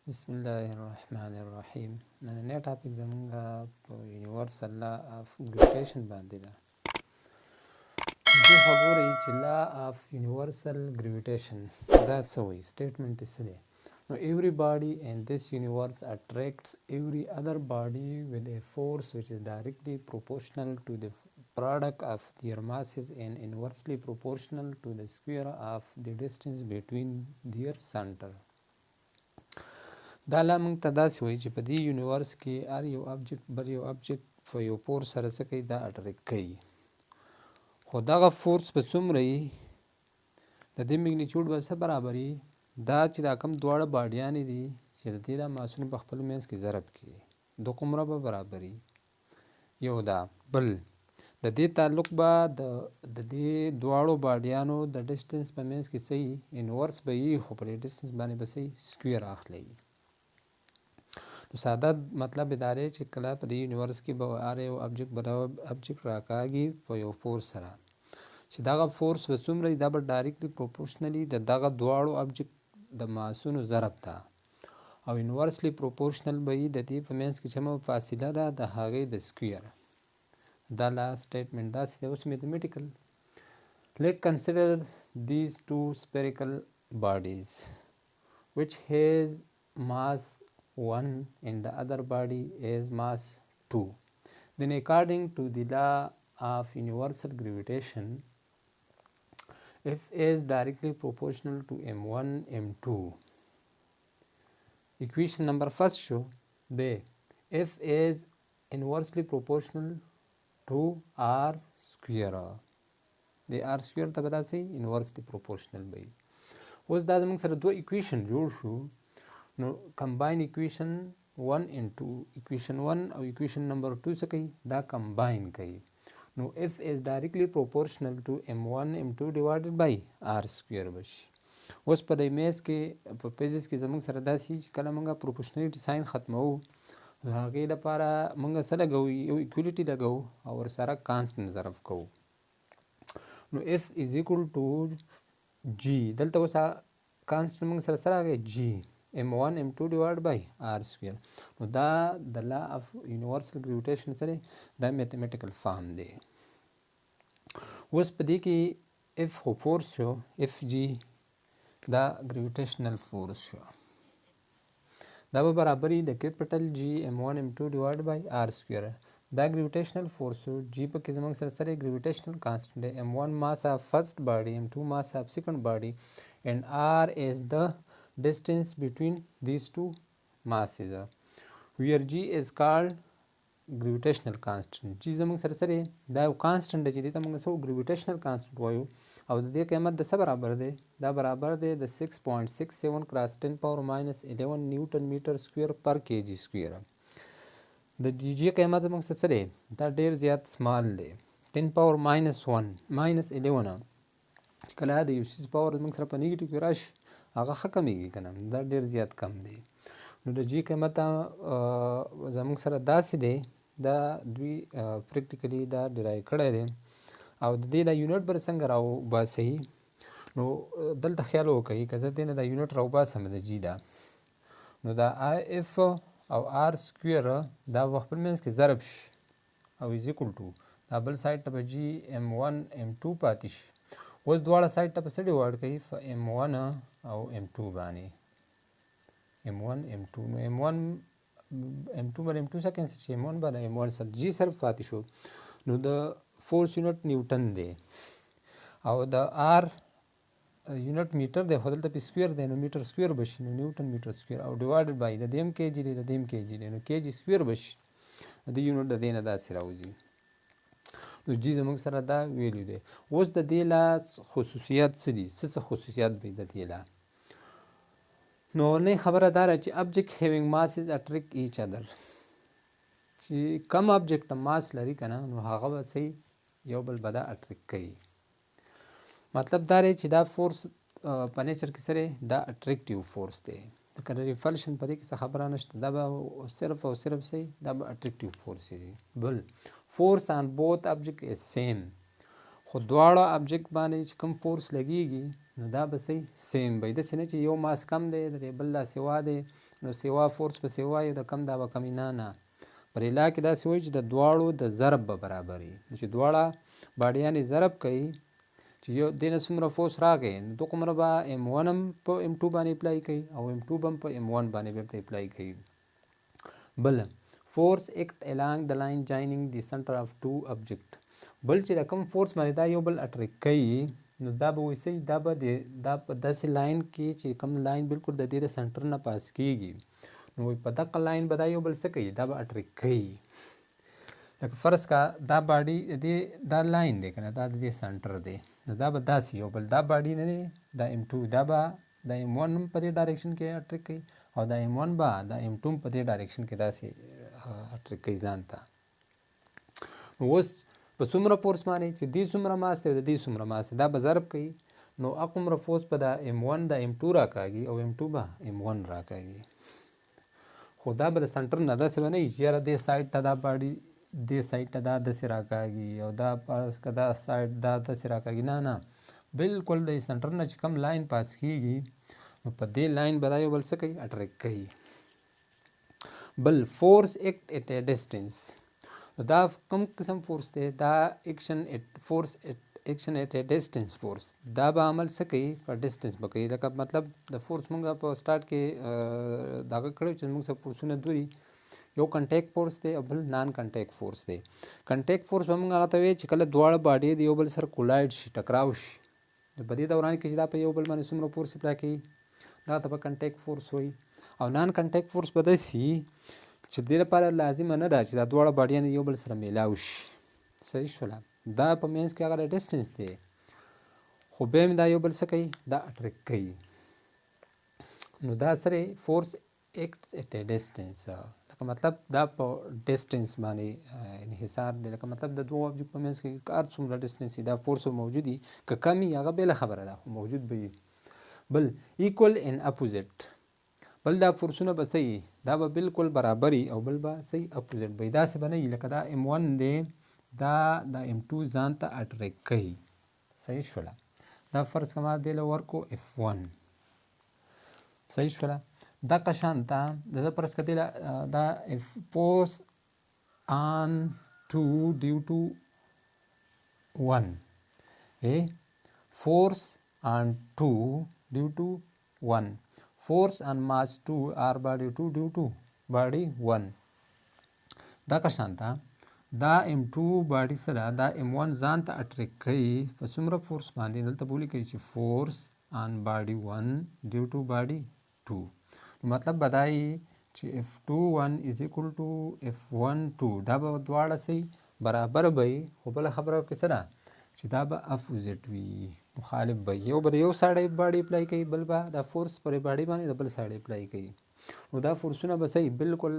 بسم الله الرحمن الرحیم. نننی ټاپک زمونږه په یونیورسل لا اف ګریویټیشن باندې ده. دې خبرې چې لا اف یونیورسل ګریویټیشن دا څه وایي، سټیټمنټ یې څه دی؟ نو every body in this universe attracts every other body with a force which is directly proportional to the product of their masses and inversely proportional to the square of the distance between their center. دا لا موږ ته داسې وایي چې په دې یونیورس کې هر یو ابجکټ بل یو ابجکټ په یو فورس سره څه کوي، دا اټریکټ کوي. خو دغه فورس به څومره وي، د دې میګنیچیوډ به څه برابر وي؟ دا چې دا کوم دواړه باډیانې دي چې د دې دا ماسونه په خپل منځ کې ضرب کړي، د کومره به برابر وي؟ یو دا. بل د دې تعلق به د دې دواړو باډیانو د ډسټنس په منځ کې څه وي، انورس به وي، خو په دې ډسټنس باندې به څه وي، سکویر اخلي. نو ساده مطلب دا دی چې کله په دې یونیورس کې به هر یو ابجکټ بل ابجکټ راکاږي په یو فورس سره، چې دغه فورس به څومره وي، دا به ډایرکټلی پروپورشنلي د دغه دواړو ابجکټ د ماسونو ضرب ته، او انورسلی پروپورشنل به وي د دې په منځ کې چې کومه فاصله ده د هغې د سکویر. دا لا سټیټمنټ داسې دی. اوس میتھمیټیکل لیٹ کنسیډر these two spherical bodies which has mass 1 and the other body is mass 2. Then according to the law of universal gravitation, F is directly proportional to m1 m2. Equation number first show the F is inversely proportional to r square. د r square ته به داسې inversely proportional به وي. اوس دا زموږ سره دوه equation جوړ شو، نو کمباین equation 1 and 2 equation 1 او equation number 2 څه کوي، دا کمباین کوي. نو F is directly proportional to m1 m2 divided by r square بشي. اوس په دې میث کې په فزیکس کې زموږ سره داسې چې کله موږ پروپورشنالیټي ساين ختمو، هغې لپاره موږ څه لګوو، یو ایکولیټي لګوو او ورسره کانسټنټ ضرب کوو. نو F is equal to G. دلته اوس کانسټنټ موږ سره راغی G m1 m2 divided by r square. نو دا د لا اف یونیورسل ګریویټیشن سره دا میتھمیټیکل فارم دی. اوس په دې کې F خو فورس شو، اف جی دا ګریویټیشنل فورس شو، دا به برابر وي د کیپیټل جی m1 m2 divided by r square. دا ګریویټیشنل فورس شو، جی په کې زموږ سره ګریویټیشنل کانسټنټ دی، m1 mass of first body, m2 mass of second body, and r is the distance between these two masses, where g is called gravitational constant. g زموږ سره دا یو کانسټنټ دی چې دې ته موږ څه ګریویټیشنل کانسټنټ وایو، او د دې قیمت د څه برابر دی، دا برابر دی د 6.67 × 10⁻11 نیوټن میټر سکویر پر کیجی سکویر. د جی قیمت موږ څه دی، دا ډیر زیات سمال دی، 10⁻11 کله د یو شیز پاور موږ سره په نیګیټیو کې راشي هغه ښه کمیږي که نه، دا ډیر زیات کم دی. نو د جی قیمت زموږ سره داسې دی، دا دوی پریکټیکلی دا ډرایو کړی دی، او د دې دا یونټ به څنګه راوباسئ. نو دلته خیال وکړئ که زه دې نه دا یونټ راوباسم د جی دا، نو دا آی اف او آر سکویر دا به خپل منځ کې ضرب شي او از ایکول ټو دا بل سایډ ته به جی m1 m2 پاتې شي. اوس دواړه سایډ ته به څه ډیوایډ کوي، په m1 او m2 باندې، m1 m2. نو m1 m2 باندې m2 سره کینسل شي، m1 باندې m1 سره جی صرف پاتې شو. نو د فورس یونټ نیوټن دی او د آر یونټ میټر دی، خو دلته په سکویر دی نو میټر سکویر به شي، نو نیوټن میټر سکویر، او ډیوایډډ بای د دې هم کیجي دی د دې هم کیجي دی، نو کیجي سکویر به شي، د یونټ د دې نه داسې راوځي. نو جی زموږ سره دا ویلیو دی. اوس د دې لا خصوصیات څه دي، څه خصوصیات به د دې لا؟ نو اولنۍ خبره دا ده چې ابجکټ هیوینګ ماسز اټریکټ ایچ ادر، چې کم ابجکټ ماس لري که نه، نو هغه به څه یو بل به دا اټریکټ کوي. مطلب دا دی چې دا فورس په نیچر کې سره دا اټریکټیو فورس دی، د ریپلشن په دې کې څه خبره نشته، دا به صرف او صرف څه دا به اټریکټیو فورس دی. بل فورس آن بوث ابجکټ از سیم، خو دواړه ابجکټ باندې چې کوم فورس لګیږي نو دا به صحیح سیم به داسې نه چې یو ماس کم دی د بل دا سیوا دی نو سیوا فورس په سیوا یو د کم دا به کمی نه پر اله کې داسې وایي چې د دواړو د ضرب به برابر وي چې دواړه باډیانې ضرب کوي چې یو دې نه څومره فورس راغی نو دومره به M1 هم په M2 باندې اپلای کوي او M2 به هم په M1 باندې بیرته اپلای کوي. بل فورس اکټ along the line joining the center of two object. بل چې د کوم فورس باندې دا یو بل اټریک کوي نو دا به وایي دا به دا په داسې لاین کې چې کوم لاین بالکل د دې د سنټر نه پاس کیږي نو په دغه لاین به دا یو بل څه کوي دا به اټریک کوي. لکه فرض کا دا باډي دا لاین دی کنه دا د دې سنټر دی نو دا به داسې یو بل دا باډي نه دی دا M2 دا به دا M1 هم په دې ډایرکشن کې اټریک کوي او دا M1 به دا M2 په دې ډایرکشن کې داسې اټریک کوي ځان ته. نو اوس په څومره فورس باندې چې دې څومره ماس دی او د دې څومره ماس دی دا به ضرب کوي نو هغومره فورس به دا M1 دا M2 راکاږي او M2 به M1 راکاږي. خو دا به د سنټر نه داسې به نه وي چې یاره دې سایډ ته دا باډي دې سایډ ته دا داسې راکاږي او دا پاس که دا سایډ دا داسې راکاږي نه بالکل د سنټر نه چې کوم لاین پاس کیږي نو په دې لاین به دا یو بل څه کوي اټریک کوي. بل فورس اکټ ایٹ اے ډسټنس دا کوم قسم فورس دی دا فورس ایکشن ایٹ اے ډسټنس فورس دا به عمل څه کوي په ډسټنس به کوي لکه مطلب د فورس مونږ په سټارټ کې دغه کړی چې مونږ سره فورسونه دوه دي یو کنټیکټ فورس دی او بل نان کنټیکټ فورس دی. کنټیکټ فورس به مونږ هغه ته وایي چې کله دواړه باډي د یو بل سره کولایډ شي ټکراو شي په دې دوران کې چې دا په یو بل باندې څومره فورس اپلای کوي دا ته به کنټیکټ فورس وایي. او نان کنټیکټ فورس به داسې چې دې لپاره لازمه نه ده چې دا دواړه باډیان یو بل سره میلاو شي صحیح شوله دا په مینس کې هغه ډسټنس دی خو بیا هم دا یو بل څه کوي دا اټریک کوي. نو دا سره فورس اکټس ایټ اے ډسټنس لکه مطلب دا په ډسټنس باندې انحصار دی لکه مطلب د دوه ابجکټ په منځ کې هر څومره ډسټنس دا فورس موجود وي که کم وي هغه بېله خبره ده خو موجود به وي. بل ایکول ان اپوزیټ بل دا فورسونه به صحیح دا به بالکل برابر وي او بل به صحیح اپوزیټ به وي داسې به نه وي لکه دا M1 دی دا M2 ځان ته اټریک کوي صحیح شوله دا فرض که ما دې له ورکو F1 صحیح شوله دغه شان ته د فرض که دا فورس آن 2 ډیو ټو 1 فورس آن 2 ډیو ټو 1 force on mass 2 r body 2 due to body 1 دغه شان ته دا M2 باډي سره دا M1 ځان ته اټریک کوي په څومره فورس باندې دلته بولی کوي چې فورس آن باډي 1 ډیو ټو باډي 2 مطلب بدای چې F21 is equal to F12 دا به دواړه صحیح برابر به وي خو بله خبره کې څه ده چې دا به اپوزیټ وي مخالف به یو به د یو سایډ باډي اپلای کوي بل به دا فورس پر باډي باندې د بل سایډ اپلای کوي نو دا فورسونه به صحیح بالکل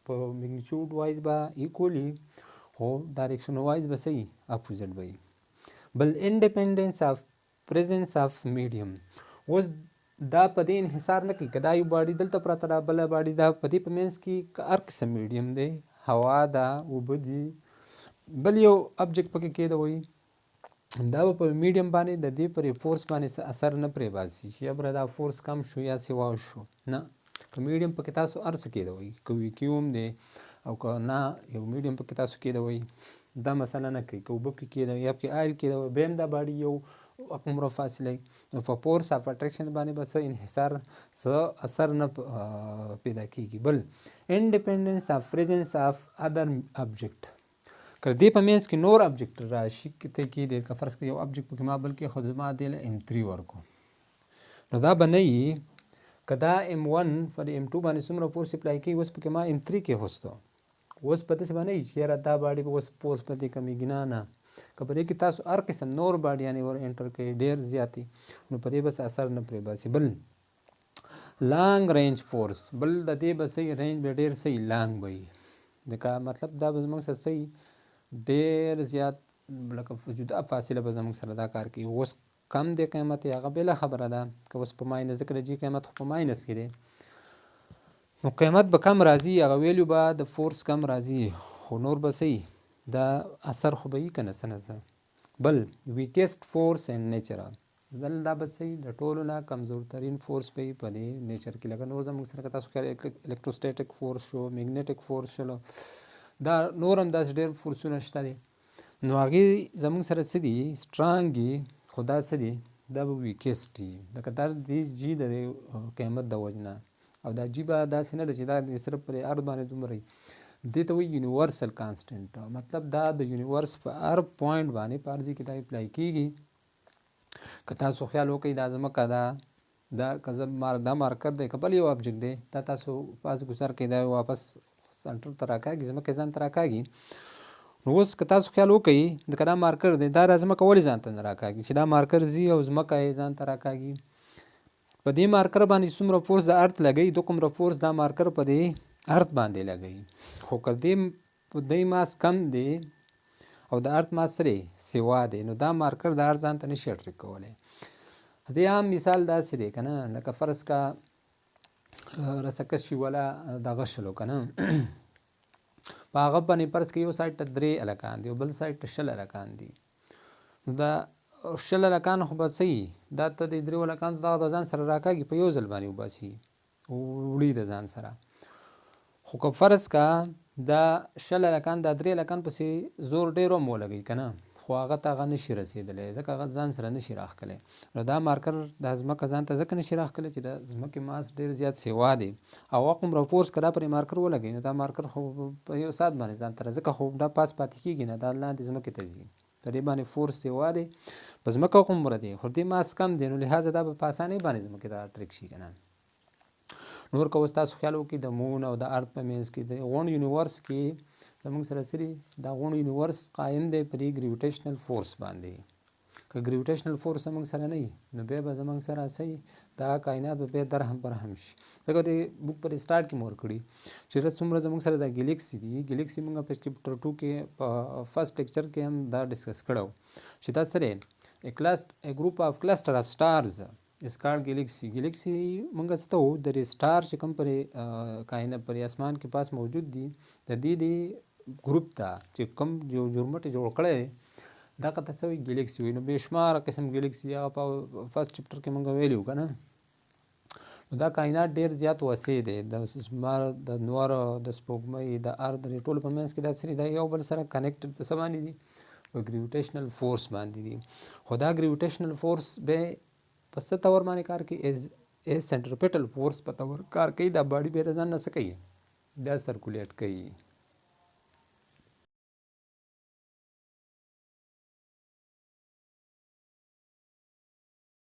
په میګنیچیوډ وایز به ایکولی خو ډایرکشن وایز به صحیح اپوزیټ به وي. بل انډیپینډنس اف پریزنس اف میډیم اوس دا په دې انحصار نه کوي که دا یو باډي دلته پرته ده بله باډي دا په دې په منځ کې هر قسم میډیم دی هوا ده اوبه دي بل یو ابجکټ پکې کېده وایي دا به په میډیم باندې د دې پرې فورس باندې اثر نه پرې باسي چې یا دا فورس کم شو یا سیوا شو نه په میډیم پکې تاسو هر څه کېده وایي که ویکیوم دی او که نه یو میډیم پکې تاسو کېده وایي دا مسله نه کوي که اوبه پکې کېده یا پکې آیل کېده وایي بیا هم دا باډي یو عمره فاصله نو په فورس اف اټریکشن باندې به څه انحصار څه اثر نه پیدا کېږي. بل انډیپینډنس اف پریزنس اف ادر ابجکټ که دې په منځ کې نور ابجکټ راشي ته کېدی که فرض کړه یو ابجکټ پکې ما بلکې خو ما دې له M3 ورکو نو دا به نه وي که دا M1 پر M2 باندې څومره فورس اپلای کوي اوس پکې ما M3 کې هوستو اوس په داسې به نه وي چې یاره دا باډي به اوس فورس په دې کمیږي نه که په دې کې تاسو هر قسم نور باډیانې ور انټر کوي ډېر زیاتې نو په دې به اثر نه پرې باسي. بل لانګ رینج فورس بل د دې به صحیح رینج به ډېر صحیح لانګ به وي ځکه مطلب دا به زموږ سره صحیح ډېر زیات لکه جدا فاصله به زموږ سره دا کار کوي. اوس کم دی قیمت یې هغه بېله خبره ده که اوس په ماینس ځکه د جي قیمت خو په ماینس کې دی نو قیمت به کم راځي هغه ویلیو به د فورس کم راځي خو نور به صحیح دا اثر خو به وي که نه څه نه څه. بل ویکیسټ فورس اینډ نیچر دا به صحیح د ټولو نه کمزور ترین فورس به په دې نیچر کې لکه نور زموږ سره که تاسو خیال الکتروسټیټک فورس شو، میګنیټک فورس شلو، دا نور هم داسې ډېر فورسونه شته دي. نو هغې زموږ سره څه دي سټرانګ دي، خو دا څه دي دا به ویکیسټ دي. لکه دا د جي د قیمت د وجې نه، او دا جي به داسې نه ده چې دا صرف پر ارض باندې دومره دې ته وایي یونیورسل کانسټنټ. مطلب دا د یونیورس په هر پوینټ باندې په ارضي کې دا اپلای کېږي. که تاسو خیال وکړئ دا ځمکه ده، دا که زه دا مارکر دی که بل یو آبجیکټ دی، دا تاسو پاس ګذر کوئ دا واپس سنټر ته راکاږي، ځمکې ځان ته راکاږي. نو اوس که تاسو خیال وکړئ که دا مارکر دی دا ځمکه ولې ځان ته نه راکاږي چې دا مارکر ځي او ځمکه یې ځان ته راکاږي. په دې مارکر باندې څومره فورس د ارت لګوي دومره فورس دا مارکر په دې ارت باندې لګوي. خو که دې ماس کم دی او د ارت ماس سره سوا دی نو دا مارکر د ارت ځان ته نشي اټریک کولی. دې عام مثال داسې دی که نه، لکه فرض کا رسکشي والا دغه شلو که نه په هغه باندې فرض که یو سایډ ته 3 هلکان دي او بل سایډ ته 6 هلکان دي. نو دا 6 هلکان خو به صحیح دا ته د 3 هلکانو دغه د ځان سره راکاږي په یو ځل باندې وباسي وړي د ځان سره. خو که فرض کا دا 6 هلکان دا 3 هلکان پسې زور ډېر هم ولګوي که نه، خو هغه ته هغه نشي رسېدلی ځکه هغه ځان سره نشي راښکلی. نو دا مارکر دا ځمکه ځان ته ځکه نشي راښکلی چې د ځمکې ماس ډېر زیات سوا دی او هغومره فورس که دا پرې مارکر ولګوي نو دا مارکر خو په یو ساعت باندې ځان ته ځکه خو دا پاس پاتې کېږي نه، دا لاندې ځمکې ته ځي، په دې باندې فورس سوا دی، په ځمکه هغومره دی خو دې ماس کم دی، نو لحاظه دا به په اسانۍ باندې ځمکې ته اټریک شي که نه. نور که اوس تاسو خیال وکړئ د مون او د ارت په منځ کې د غونډ یونیورس کې زموږ سره څه دي دا غونډ یونیورس قایم دی په دې ګریویټیشنل فورس باندې. که ګریویټیشنل فورس زموږ سره نه وي نو بیا به زموږ سره صحیح دا کائنات به بیا درهم برهم شي. ځکه د بک پر سټارټ کې مو ورکړي چې څومره زموږ سره دا ګلیکسي دي. ګلیکسي موږ په چپټر 2 کې په فرست لیکچر کې هم دا ډسکس کړو چې دا سره a group of cluster of stars is called galaxy. ګلیکسي موږ څه ته وو د سټار چې کوم پر کائنات پر اسمان کې پاس موجود دي د دې ګروپ ته چې کوم جو جرمټ جوړ کړی دا که څه وایي ګلیکسي وي. نو بې شماره قسم ګلیکسي هغه په فرست چپټر کې موږ ویلي وو که نه. نو دا کائنات ډېر زیات وسیع دی، د نور د سپوږمۍ د ارض د ټولو په منځ کې دا څه دا یو بل سره کنیکټډ په څه باندې دي په ګریویټیشنل فورس باندې دي. خو دا ګریویټیشنل فورس به په څه طور باندې کار کوي ایز سنټریپیټل فورس په طور کار کوي. دا باډي بیا د ځان نه څه کوي دا سرکولیټ کوي.